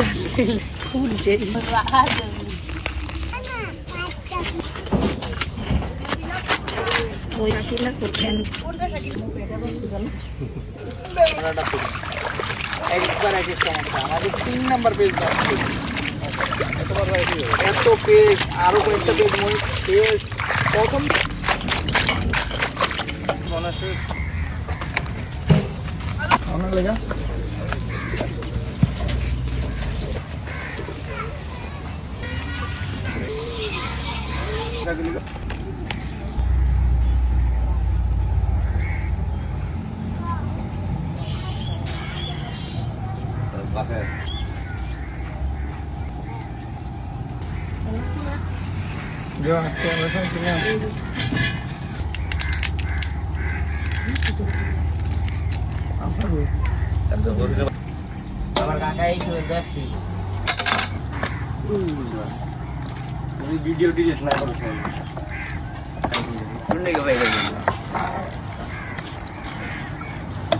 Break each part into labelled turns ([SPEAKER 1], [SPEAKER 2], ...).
[SPEAKER 1] এটা আসলে ফুল যে ওই কিনা করছেন
[SPEAKER 2] একবার এক সমস্যা আমাদের 3 নাম্বার পেজ এত পেজ আরো কয়েকটা পেজ পেজ প্রথম অনেক লেগা Yo, আমার কাকা এই করে দেখছি ভিডিও ডিলিট না করছ শুননে কে ভাই গেল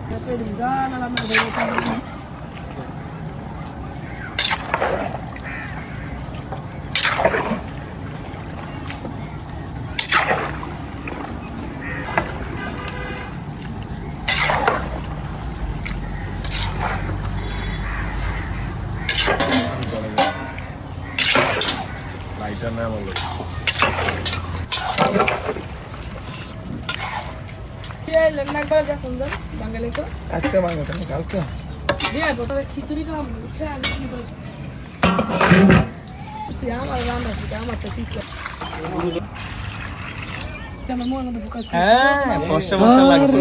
[SPEAKER 1] তাতে জানা না আমরা
[SPEAKER 3] লাইটার নাম হলো
[SPEAKER 1] লন্ডন করে যাচ্ছেন স্যার বাঙালি তো
[SPEAKER 2] আজকে মাংস না কালকে
[SPEAKER 1] জি প্রথমে খিচুড়ি খাওয়া হচ্ছে আমি কি বলি আমার রান্না শিখে আমার তো শিখে
[SPEAKER 2] হ্যাঁ ফর্সা ফর্সা লাগছে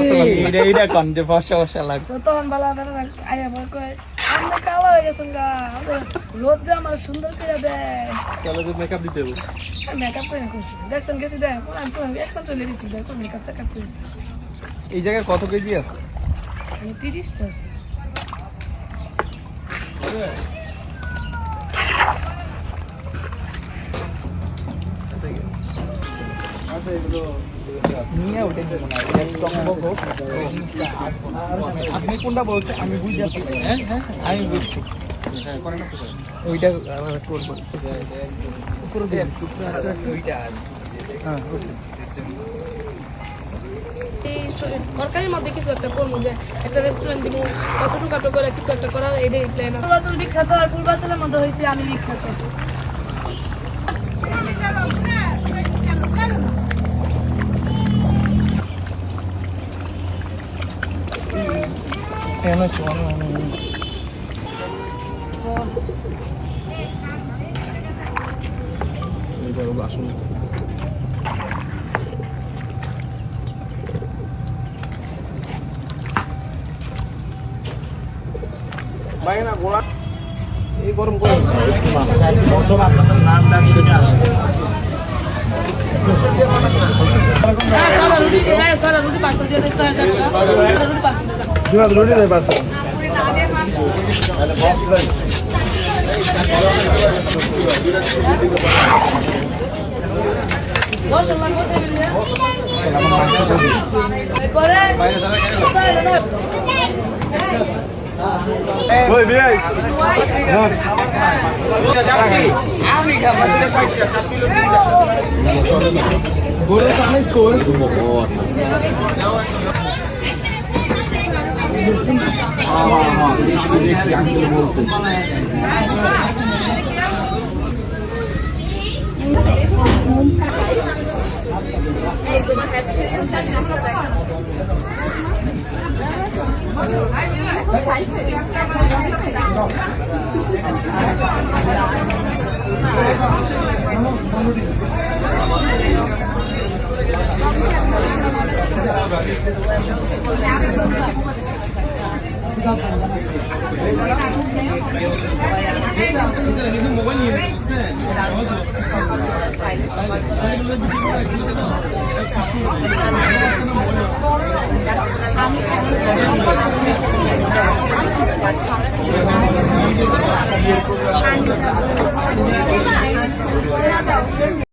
[SPEAKER 2] এইটা কোন যে ফর্সা ফর্সা লাগছে
[SPEAKER 1] তো তখন বলা বেলা আয়া বল কয় আমরা কালো হয়ে গেছেন গা রোদ যে আমার সুন্দর করে দেয়
[SPEAKER 2] চলো তো মেকআপ দিতে হবে
[SPEAKER 1] মেকআপ করে করছি দেখছেন গেছি দেখ আমি তো এখন চলে গেছি দেখো মেকআপ চেকআপ করে
[SPEAKER 2] এই জায়গায় কত কেজি আছে
[SPEAKER 1] 30টা আছে
[SPEAKER 2] নিয়ে উঠে দেবো না আপনি কোনটা বলছেন আমি বুঝতে পারছি আমি বুঝছি ওইটা করবো
[SPEAKER 1] এই সরকারের মধ্যে কিছু একটা করবো যে একটা রেস্টুরেন্ট দিব ছোটখাটো করে কিছু একটা করার এটাই প্ল্যান পূর্বাচল বিখ্যাত আর পূর্বাচলের মধ্যে হয়েছে আমি বিখ্যাত
[SPEAKER 2] কেন আসুন ভাই না গোলা এই গরম করে আপনাদের নাম ডাক শুনে আসে
[SPEAKER 1] রুটি পার্সেল দিয়ে দিতে হয় রুটি পার্সেল
[SPEAKER 2] রুটি দেয় পাঁচশো
[SPEAKER 4] মোবাইল